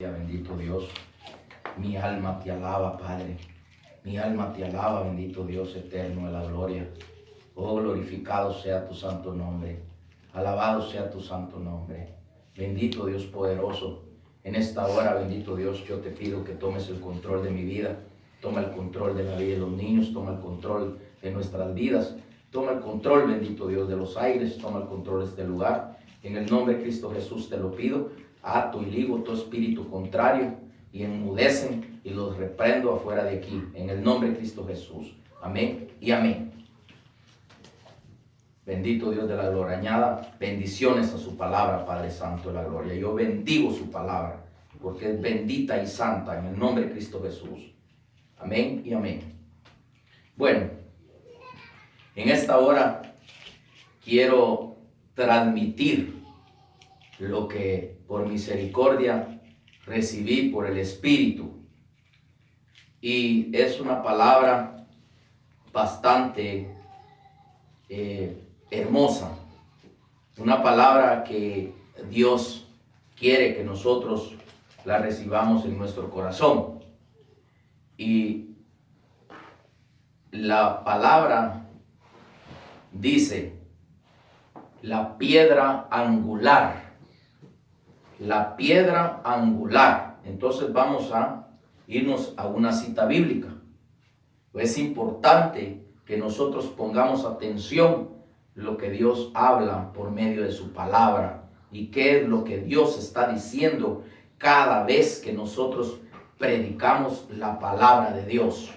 Bendito Dios, mi alma te alaba, Padre. Mi alma te alaba, bendito Dios eterno de la gloria. Oh, glorificado sea tu santo nombre. Alabado sea tu santo nombre. Bendito Dios poderoso. En esta hora, bendito Dios, yo te pido que tomes el control de mi vida. Toma el control de la vida de los niños. Toma el control de nuestras vidas. Toma el control, bendito Dios, de los aires. Toma el control de este lugar. En el nombre de Cristo Jesús te lo pido. Ato y ligo todo espíritu contrario y enmudecen y los reprendo afuera de aquí. En el nombre de Cristo Jesús. Amén y amén. Bendito Dios de la gloria. Añada bendiciones a su palabra, Padre Santo de la gloria. Yo bendigo su palabra porque es bendita y santa en el nombre de Cristo Jesús. Amén y amén. Bueno, en esta hora quiero transmitir lo que por misericordia recibí por el Espíritu. Y es una palabra bastante hermosa. Una palabra que Dios quiere que nosotros la recibamos en nuestro corazón. Y la palabra dice, la piedra angular. La piedra angular. Entonces vamos a irnos a una cita bíblica. Es importante que nosotros pongamos atención lo que Dios habla por medio de su palabra y qué es lo que Dios está diciendo cada vez que nosotros predicamos la palabra de Dios.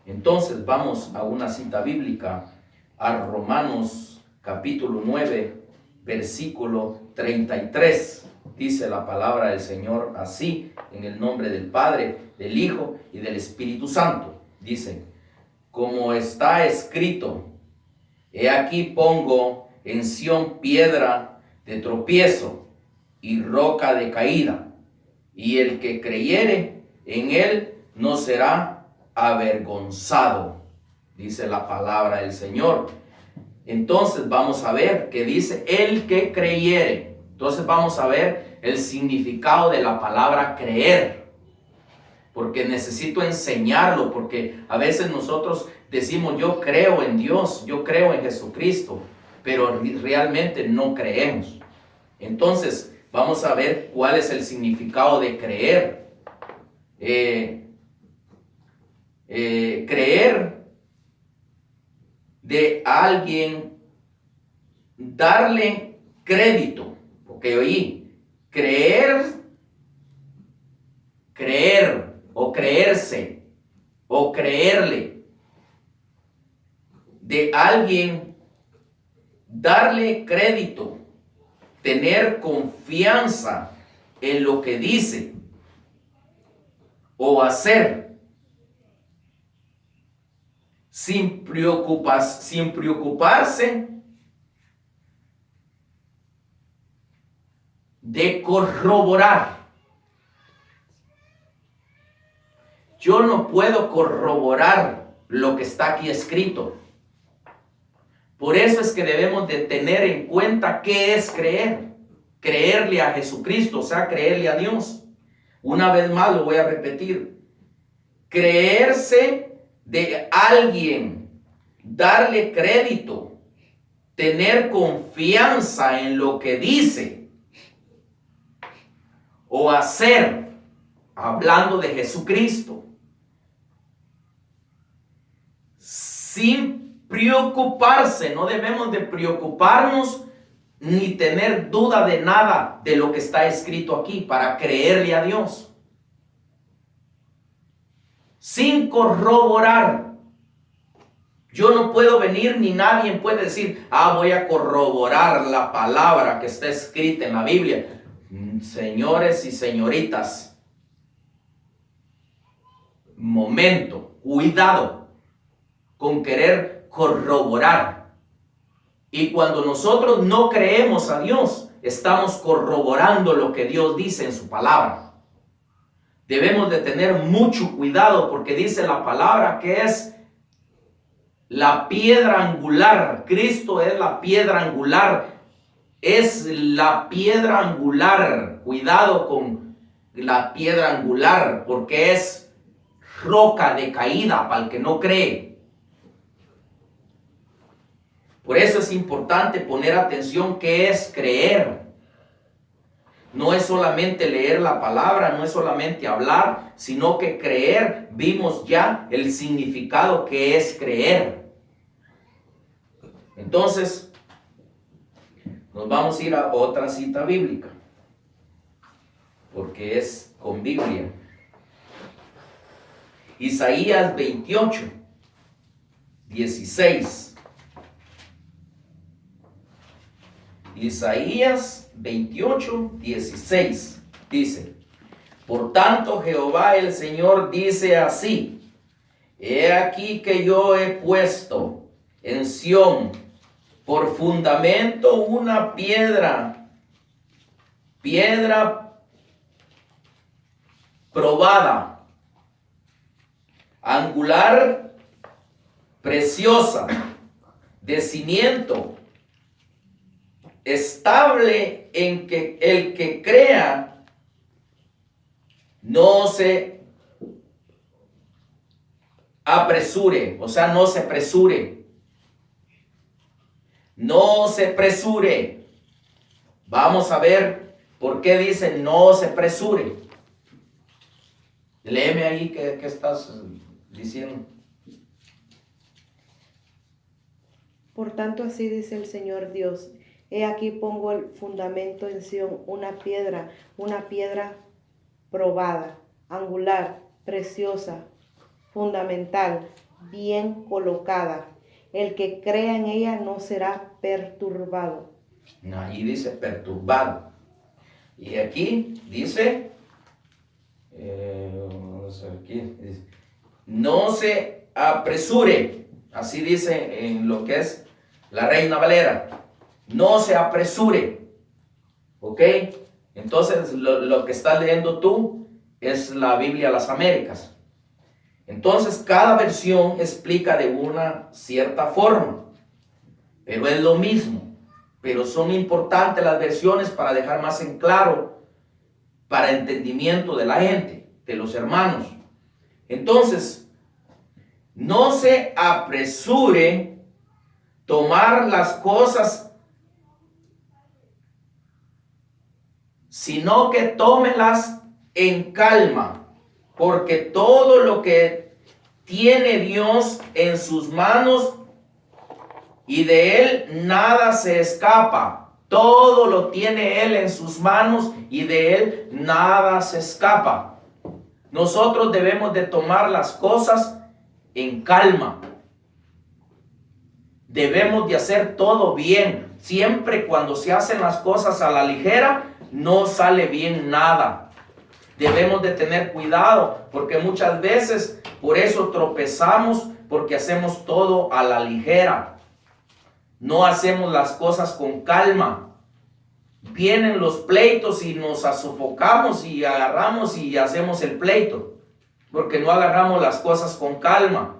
Entonces vamos a una cita bíblica, a Romanos capítulo 9, versículo 33. Dice la palabra del Señor así, en el nombre del Padre, del Hijo y del Espíritu Santo. Dice, como está escrito, he aquí pongo en Sión piedra de tropiezo y roca de caída, y el que creyere en él no será avergonzado. Dice la palabra del Señor. Entonces vamos a ver que dice el que creyere. Entonces vamos a ver el significado de la palabra creer. Porque necesito enseñarlo, porque a veces nosotros decimos yo creo en Dios, yo creo en Jesucristo, pero realmente no creemos. Entonces vamos a ver cuál es el significado de creer. Creer de alguien, darle crédito. Porque oí, creer o creerse o creerle. De alguien, darle crédito, tener confianza en lo que dice o hacer, sin preocuparse de corroborar. Yo no puedo corroborar lo que está aquí escrito. Por eso es que debemos de tener en cuenta qué es creer. Creerle a Jesucristo, o sea, creerle a Dios. Una vez más lo voy a repetir. Creerse de alguien, darle crédito, tener confianza en lo que dice o hacer, hablando de Jesucristo, sin preocuparse. No debemos de preocuparnos ni tener duda de nada de lo que está escrito aquí para creerle a Dios. Sin corroborar. Yo no puedo venir ni nadie puede decir, voy a corroborar la palabra que está escrita en la Biblia. Señores y señoritas, momento, cuidado con querer corroborar. Y cuando nosotros no creemos a Dios, estamos corroborando lo que Dios dice en su palabra. Debemos de tener mucho cuidado porque dice la palabra que es la piedra angular. Cristo es la piedra angular. Es la piedra angular. Cuidado con la piedra angular, porque es roca de caída para el que no cree. Por eso es importante poner atención qué es creer. No es solamente leer la palabra, no es solamente hablar, sino que creer, vimos ya el significado que es creer. Entonces, nos vamos a ir a otra cita bíblica, porque es con Biblia. Isaías 28, 16. Isaías 28, 16 dice: por tanto Jehová el Señor dice así: he aquí que yo he puesto en Sión por fundamento una piedra probada, angular, preciosa, de cimiento estable, en que el que crea no se apresure, o sea, no se apresure. No se apresure. Vamos a ver por qué dice no se apresure. Léeme ahí qué estás diciendo. Por tanto, así dice el Señor Dios: he aquí pongo el fundamento en Sión, una piedra probada, angular, preciosa, fundamental, bien colocada. El que crea en ella no será perturbado. Ahí dice perturbado. Y aquí dice, no se apresure. Así dice en lo que es la Reina Valera. No se apresure. ¿Ok? Entonces lo que estás leyendo tú es la Biblia de las Américas. Entonces cada versión explica de una cierta forma, pero es lo mismo. Pero son importantes las versiones para dejar más en claro, para entendimiento de la gente, de los hermanos. Entonces, no se apresure tomar las cosas, sino que tómelas en calma, porque todo lo que tiene Dios en sus manos, y de él nada se escapa. Todo lo tiene él en sus manos y de él nada se escapa. Nosotros debemos de tomar las cosas en calma. Debemos de hacer todo bien. Siempre cuando se hacen las cosas a la ligera, no sale bien nada. Debemos de tener cuidado, porque muchas veces por eso tropezamos, porque hacemos todo a la ligera. No hacemos las cosas con calma. Vienen los pleitos y nos sofocamos y agarramos y hacemos el pleito, porque no agarramos las cosas con calma.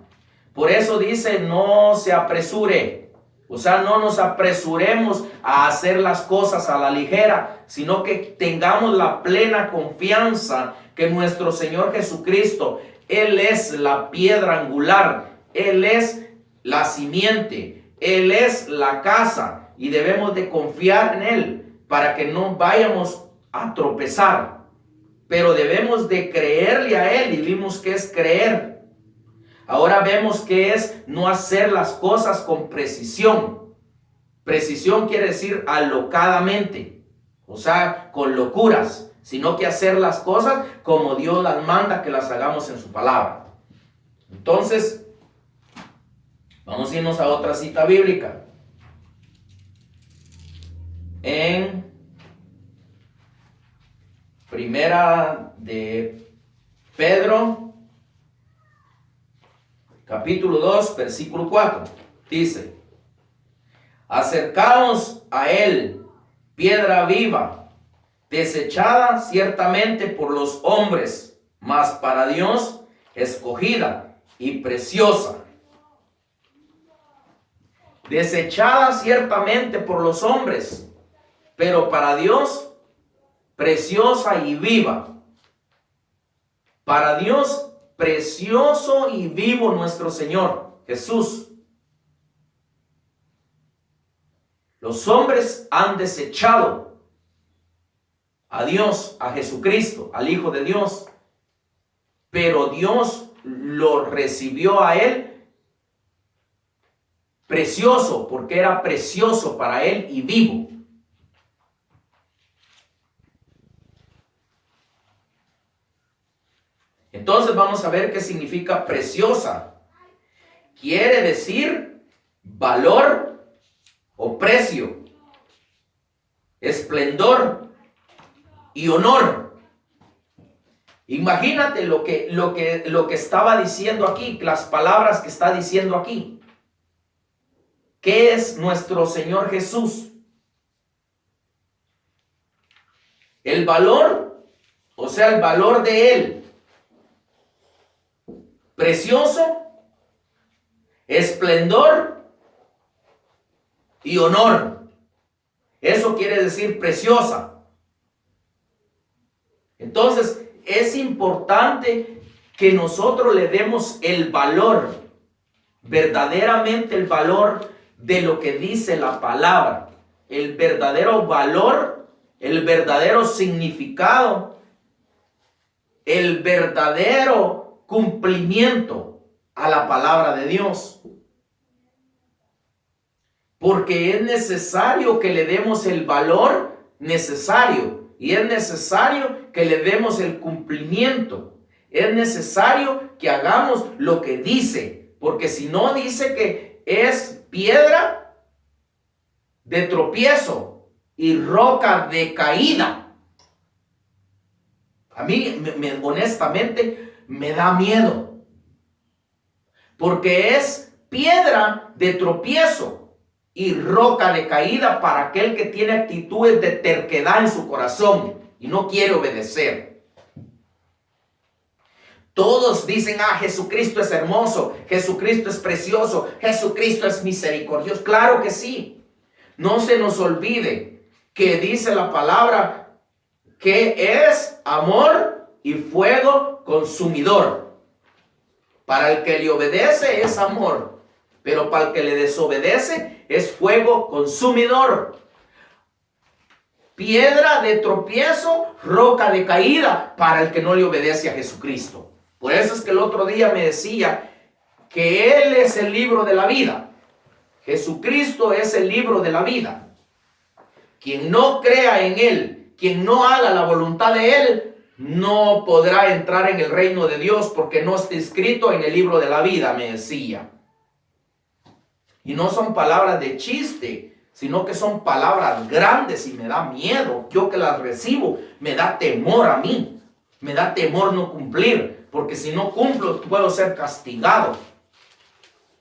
Por eso dice no se apresure. O sea, no nos apresuremos a hacer las cosas a la ligera, sino que tengamos la plena confianza que nuestro Señor Jesucristo, Él es la piedra angular, Él es la simiente, Él es la casa y debemos de confiar en Él para que no vayamos a tropezar. Pero debemos de creerle a Él y vimos que es creer. Ahora vemos que es no hacer las cosas con precisión. Precisión quiere decir alocadamente, o sea, con locuras, sino que hacer las cosas como Dios las manda que las hagamos en su palabra. Entonces, vamos a irnos a otra cita bíblica. En Primera de Pedro, capítulo 2, versículo 4. Dice: acercaos a él, piedra viva, desechada ciertamente por los hombres, mas para Dios escogida y preciosa. Desechada ciertamente por los hombres, pero para Dios preciosa y viva. Para Dios, precioso y vivo nuestro Señor Jesús. Los hombres han desechado a Dios, a Jesucristo, al Hijo de Dios, pero Dios lo recibió a él precioso, porque era precioso para él y vivo. Entonces vamos a ver qué significa preciosa. Quiere decir valor o precio, esplendor y honor. Imagínate lo que estaba diciendo aquí, las palabras que está diciendo aquí. ¿Qué es nuestro Señor Jesús? El valor, o sea, el valor de Él. Precioso, esplendor y honor. Eso quiere decir preciosa. Entonces, es importante que nosotros le demos el valor, verdaderamente el valor de lo que dice la palabra, el verdadero valor, el verdadero significado, el verdadero cumplimiento a la palabra de Dios. Porque es necesario que le demos el valor necesario y es necesario que le demos el cumplimiento. Es necesario que hagamos lo que dice, porque si no dice que es piedra de tropiezo y roca de caída. A mí, honestamente, me da miedo, porque es piedra de tropiezo y roca de caída para aquel que tiene actitudes de terquedad en su corazón y no quiere obedecer. Todos dicen, Jesucristo es hermoso, Jesucristo es precioso, Jesucristo es misericordioso. Claro que sí. No se nos olvide que dice la palabra que es amor y fuego consumidor. Para el que le obedece es amor, pero para el que le desobedece es fuego consumidor. Piedra de tropiezo, roca de caída para el que no le obedece a Jesucristo. Por eso es que el otro día me decía que Él es el libro de la vida. Jesucristo es el libro de la vida. Quien no crea en Él, quien no haga la voluntad de Él, no podrá entrar en el reino de Dios porque no está escrito en el libro de la vida, me decía. Y no son palabras de chiste, sino que son palabras grandes y me da miedo. Yo que las recibo, me da temor a mí. Me da temor no cumplir, porque si no cumplo puedo ser castigado.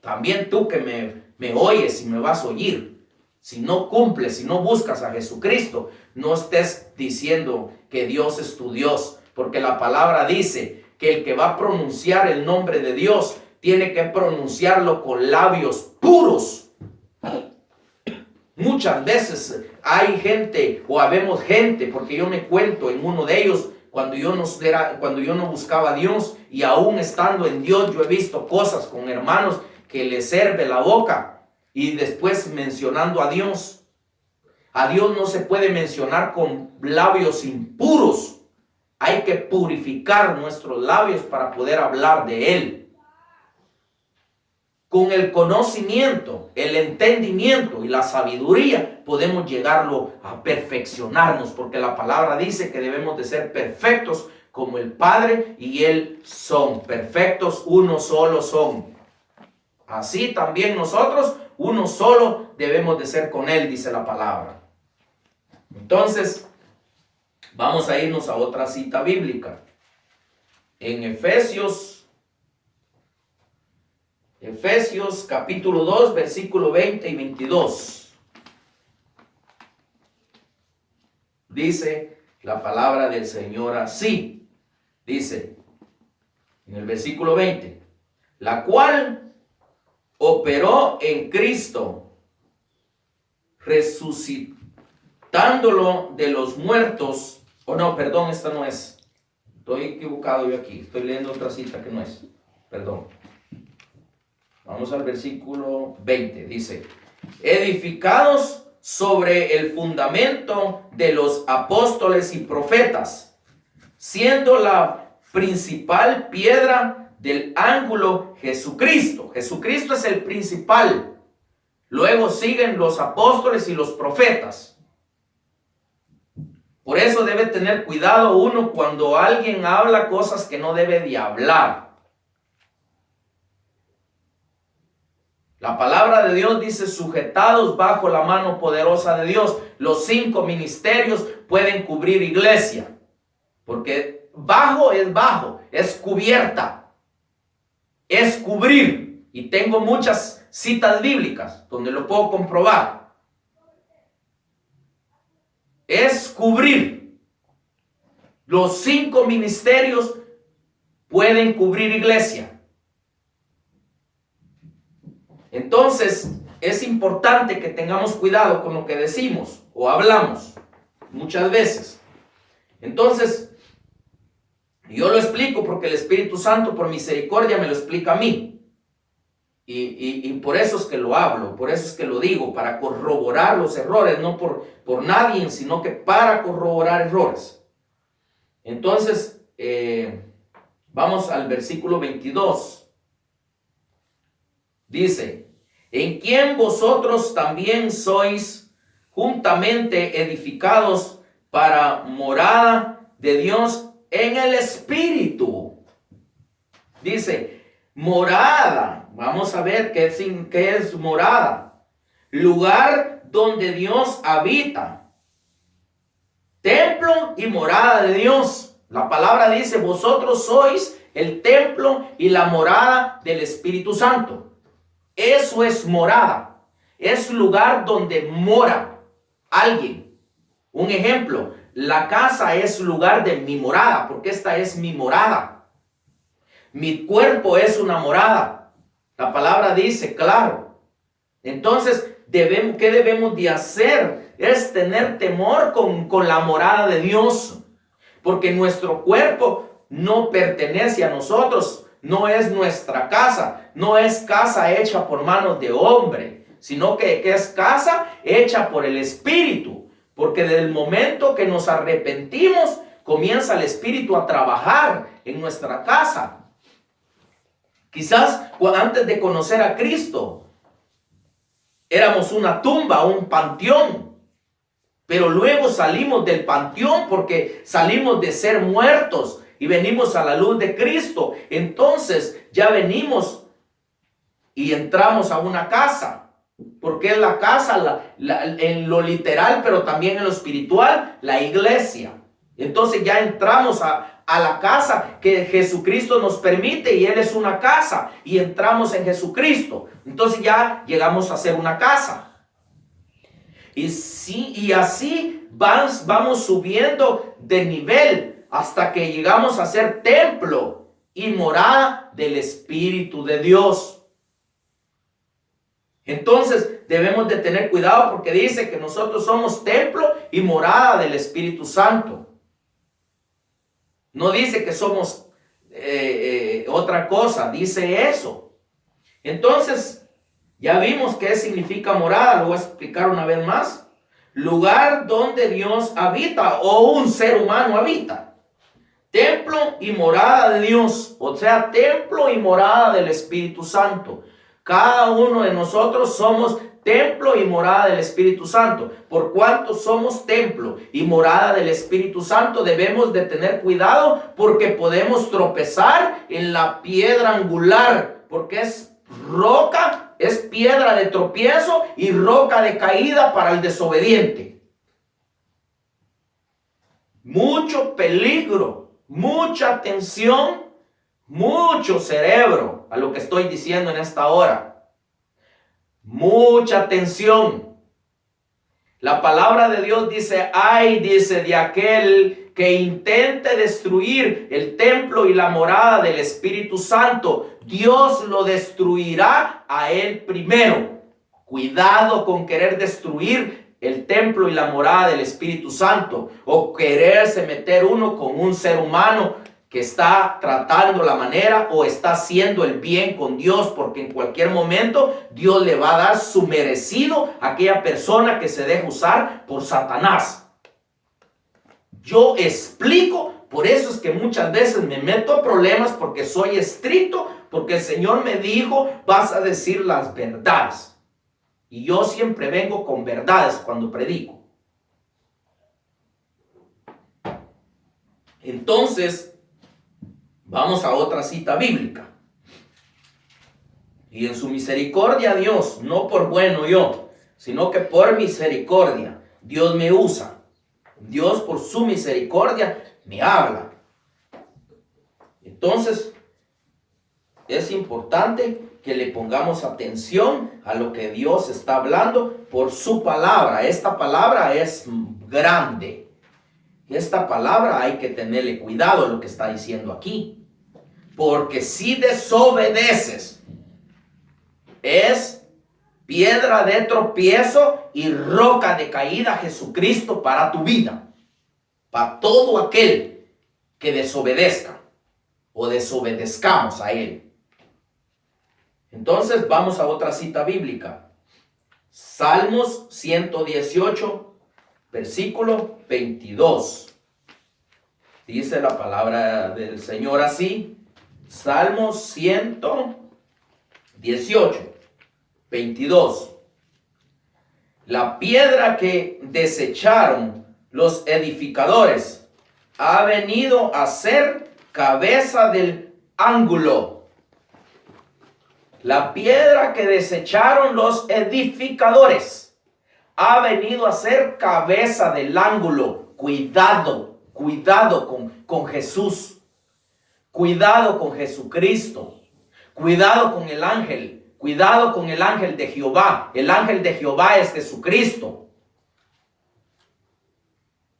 También tú que me oyes y me vas a oír. Si no cumples, si no buscas a Jesucristo, no estés diciendo que Dios es tu Dios, porque la palabra dice que el que va a pronunciar el nombre de Dios tiene que pronunciarlo con labios puros. Muchas veces hay gente o habemos gente, porque yo me cuento en uno de ellos, cuando yo no buscaba a Dios y aún estando en Dios, yo he visto cosas con hermanos que les sirve la boca y después mencionando a Dios. A Dios no se puede mencionar con labios impuros. Hay que purificar nuestros labios para poder hablar de Él. Con el conocimiento, el entendimiento y la sabiduría podemos llegarlo a perfeccionarnos, porque la palabra dice que debemos de ser perfectos como el Padre y Él son. Perfectos, uno solo son. Así también nosotros, uno solo debemos de ser con Él, dice la palabra. Entonces, vamos a irnos a otra cita bíblica. En Efesios capítulo 2, versículo 20 y 22. Dice la palabra del Señor así. Dice en el versículo 20, la cual operó en Cristo, resucitándolo de los muertos. Esta no es. Estoy equivocado yo aquí. Estoy leyendo otra cita que no es. Perdón. Vamos al versículo 20. Dice, edificados sobre el fundamento de los apóstoles y profetas, siendo la principal piedra del ángulo Jesucristo. Jesucristo es el principal. Luego siguen los apóstoles y los profetas. Por eso debe tener cuidado uno cuando alguien habla cosas que no debe de hablar. La palabra de Dios dice, sujetados bajo la mano poderosa de Dios. Los 5 ministerios pueden cubrir iglesia. Porque bajo, es cubierta, es cubrir. Y tengo muchas citas bíblicas donde lo puedo comprobar. Es cubrir. Los 5 ministerios pueden cubrir iglesia. Entonces, es importante que tengamos cuidado con lo que decimos o hablamos muchas veces. Entonces, yo lo explico porque el Espíritu Santo, por misericordia, me lo explica a mí. Y por eso es que lo hablo, por eso es que lo digo, para corroborar los errores, no por nadie, sino que para corroborar errores. Entonces, vamos al versículo 22. Dice, en quien vosotros también sois juntamente edificados para morada de Dios en el Espíritu. Dice, morada. Vamos a ver qué es morada. Lugar donde Dios habita. Templo y morada de Dios. La palabra dice, vosotros sois el templo y la morada del Espíritu Santo. Eso es morada. Es lugar donde mora alguien. Un ejemplo, la casa es lugar de mi morada, porque esta es mi morada. Mi cuerpo es una morada. La palabra dice, claro. Entonces, ¿qué debemos de hacer? Es tener temor con la morada de Dios. Porque nuestro cuerpo no pertenece a nosotros. No es nuestra casa. No es casa hecha por manos de hombre. Sino que es casa hecha por el Espíritu. Porque desde el momento que nos arrepentimos, comienza el Espíritu a trabajar en nuestra casa. Quizás antes de conocer a Cristo, éramos una tumba, un panteón. Pero luego salimos del panteón porque salimos de ser muertos y venimos a la luz de Cristo. Entonces ya venimos y entramos a una casa. Porque es la casa en lo literal, pero también en lo espiritual, la iglesia. Entonces ya entramos a la casa que Jesucristo nos permite y Él es una casa y entramos en Jesucristo. Entonces ya llegamos a ser una casa. Y así vamos subiendo de nivel hasta que llegamos a ser templo y morada del Espíritu de Dios. Entonces debemos de tener cuidado porque dice que nosotros somos templo y morada del Espíritu Santo. No dice que somos otra cosa, dice eso. Entonces, ya vimos qué significa morada, lo voy a explicar una vez más. Lugar donde Dios habita o un ser humano habita. Templo y morada de Dios, o sea, templo y morada del Espíritu Santo. Cada uno de nosotros somos templo y morada del Espíritu Santo. Por cuanto somos templo y morada del Espíritu Santo, debemos de tener cuidado porque podemos tropezar en la piedra angular, porque es roca, es piedra de tropiezo y roca de caída para el desobediente. Mucho peligro, mucha tensión, mucho cerebro a lo que estoy diciendo en esta hora. Mucha atención. La palabra de Dios dice, ay, dice, de aquel que intente destruir el templo y la morada del Espíritu Santo. Dios lo destruirá a él primero. Cuidado con querer destruir el templo y la morada del Espíritu Santo o quererse meter uno con un ser humano que está tratando la manera o está haciendo el bien con Dios, porque en cualquier momento Dios le va a dar su merecido a aquella persona que se deja usar por Satanás. Yo explico, por eso es que muchas veces me meto a problemas, porque soy estricto, porque el Señor me dijo, vas a decir las verdades. Y yo siempre vengo con verdades cuando predico. Entonces, vamos a otra cita bíblica. Y en su misericordia Dios, no por bueno yo, sino que por misericordia, Dios me usa. Dios por su misericordia me habla. Entonces, es importante que le pongamos atención a lo que Dios está hablando por su palabra. Esta palabra es grande. Esta palabra hay que tenerle cuidado a lo que está diciendo aquí. Porque si desobedeces, es piedra de tropiezo y roca de caída Jesucristo para tu vida. Para todo aquel que desobedezca o desobedezcamos a Él. Entonces vamos a otra cita bíblica. Salmos 118, versículo 22. Dice la palabra del Señor así. Salmos 118, 22. La piedra que desecharon los edificadores ha venido a ser cabeza del ángulo. La piedra que desecharon los edificadores ha venido a ser cabeza del ángulo. Cuidado, cuidado con Jesús. Cuidado con Jesucristo. Cuidado con el ángel. Cuidado con el ángel de Jehová. El ángel de Jehová es Jesucristo,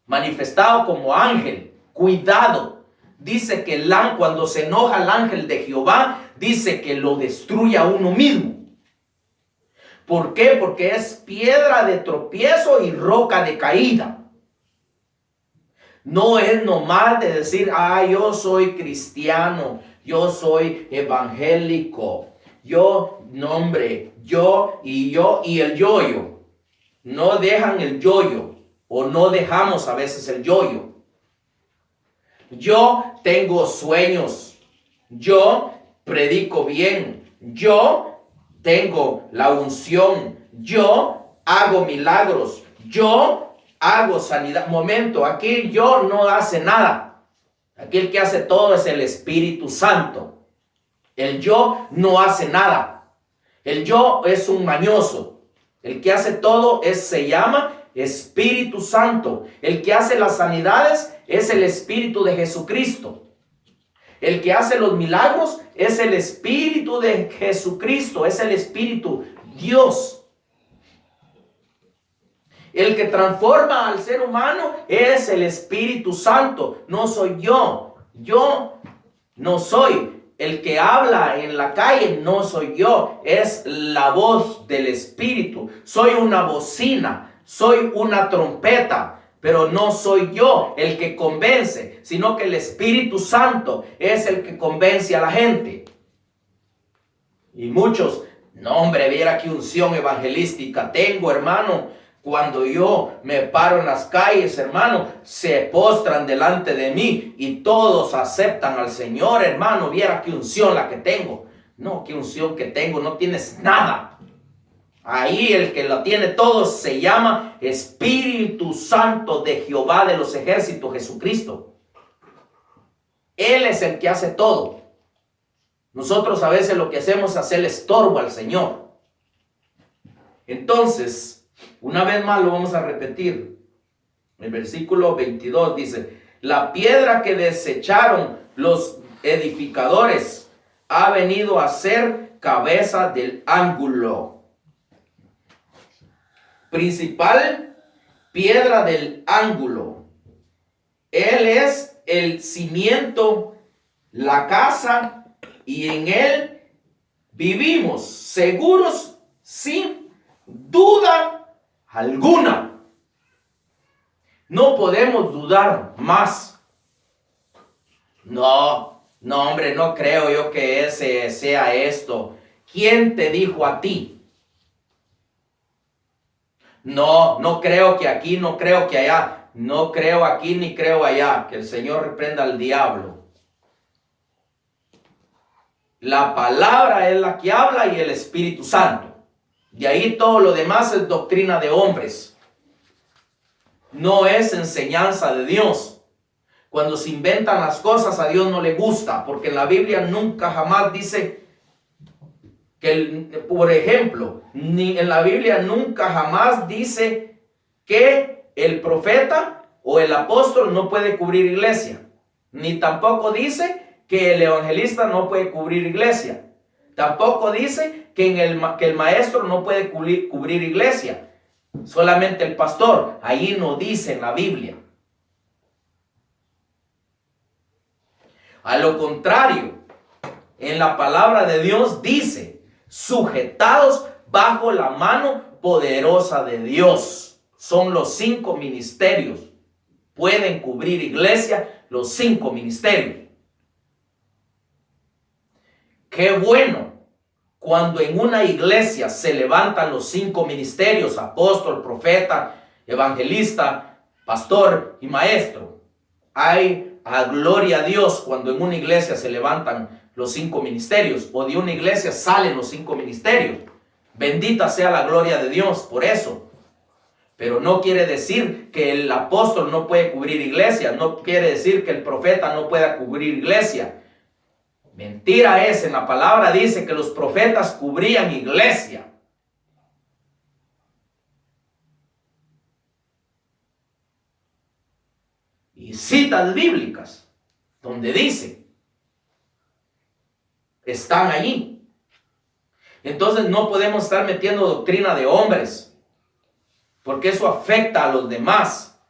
manifestado como ángel. Cuidado. Dice que cuando se enoja el ángel de Jehová, dice que lo destruye a uno mismo. ¿Por qué? Porque es piedra de tropiezo y roca de caída. No es nomás de decir, yo soy cristiano, yo soy evangélico, yo y el yo-yo. No dejan el yo-yo, o no dejamos a veces el yo-yo. Yo tengo sueños, yo predico bien, yo tengo la unción, yo hago milagros, yo hago sanidad. Momento, aquí yo no hace nada. Aquí el que hace todo es el Espíritu Santo. El yo no hace nada. El yo es un mañoso. El que hace todo se llama Espíritu Santo. El que hace las sanidades es el Espíritu de Jesucristo. El que hace los milagros es el Espíritu de Jesucristo. Es el Espíritu Dios. El que transforma al ser humano es el Espíritu Santo. No soy yo. Yo no soy. El que habla en la calle no soy yo. Es la voz del Espíritu. Soy una bocina. Soy una trompeta. Pero no soy yo el que convence, sino que el Espíritu Santo es el que convence a la gente. Y muchos, no hombre, viera qué unción evangelística tengo, hermano. Cuando yo me paro en las calles, hermano, se postran delante de mí y todos aceptan al Señor, hermano. Viera qué unción la que tengo. No, qué unción que tengo, no tienes nada. Ahí el que lo tiene todo se llama Espíritu Santo de Jehová de los ejércitos, Jesucristo. Él es el que hace todo. Nosotros a veces lo que hacemos es hacerle estorbo al Señor. Entonces, una vez más lo vamos a repetir. El versículo 22 dice, la piedra que desecharon los edificadores ha venido a ser cabeza del ángulo. Principal piedra del ángulo. Él es el cimiento, la casa, y en él vivimos seguros sin duda alguna. No podemos dudar más. No, no, hombre, no creo yo que ese sea esto. ¿Quién te dijo a ti? No, no creo que aquí, no creo que allá. No creo aquí ni creo allá. Que el Señor reprenda al diablo. La palabra es la que habla y el Espíritu Santo. De ahí todo lo demás es doctrina de hombres. No es enseñanza de Dios. Cuando se inventan las cosas a Dios no le gusta, porque en la Biblia nunca jamás dice que, por ejemplo, ni en la Biblia nunca jamás dice que el profeta o el apóstol no puede cubrir iglesia. Ni tampoco dice que el evangelista no puede cubrir iglesia. Tampoco dice que el maestro no puede cubrir iglesia. Solamente el pastor. Ahí no dice en la Biblia. A lo contrario, en la palabra de Dios dice, sujetados bajo la mano poderosa de Dios. Son los 5 ministerios. Pueden cubrir iglesia los 5 ministerios. Qué bueno cuando en una iglesia se levantan los 5 ministerios, apóstol, profeta, evangelista, pastor y maestro. Hay a gloria a Dios cuando en una iglesia se levantan los 5 ministerios, o de una iglesia salen los 5 ministerios. Bendita sea la gloria de Dios por eso. Pero no quiere decir que el apóstol no puede cubrir iglesia, no quiere decir que el profeta no pueda cubrir iglesia. Mentira es, en la palabra dice que los profetas cubrían iglesia. Y citas bíblicas donde dice, están allí. Entonces no podemos estar metiendo doctrina de hombres, porque eso afecta a los demás.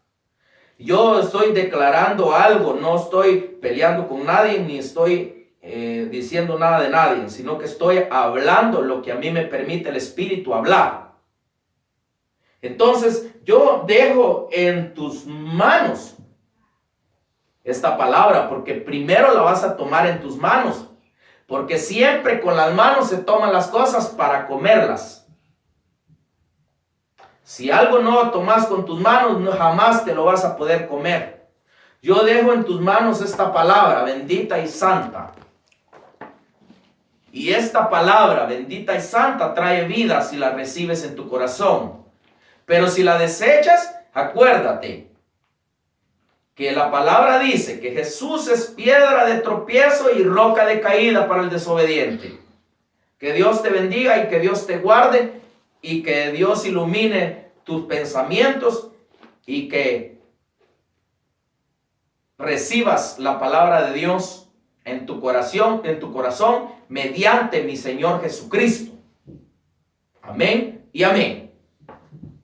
Yo estoy declarando algo, no estoy peleando con nadie, ni estoy diciendo nada de nadie, sino que estoy hablando lo que a mí me permite el Espíritu hablar. Entonces yo dejo en tus manos esta palabra, porque primero la vas a tomar en tus manos, porque siempre con las manos se toman las cosas para comerlas. Si algo no tomas con tus manos, no, jamás te lo vas a poder comer. Yo dejo en tus manos esta palabra bendita y santa. Y esta palabra bendita y santa trae vida si la recibes en tu corazón. Pero si la desechas, acuérdate que la palabra dice que Jesús es piedra de tropiezo y roca de caída para el desobediente. Que Dios te bendiga y que Dios te guarde y que Dios ilumine tus pensamientos y que recibas la palabra de Dios en tu corazón mediante mi Señor Jesucristo. Amén y amén.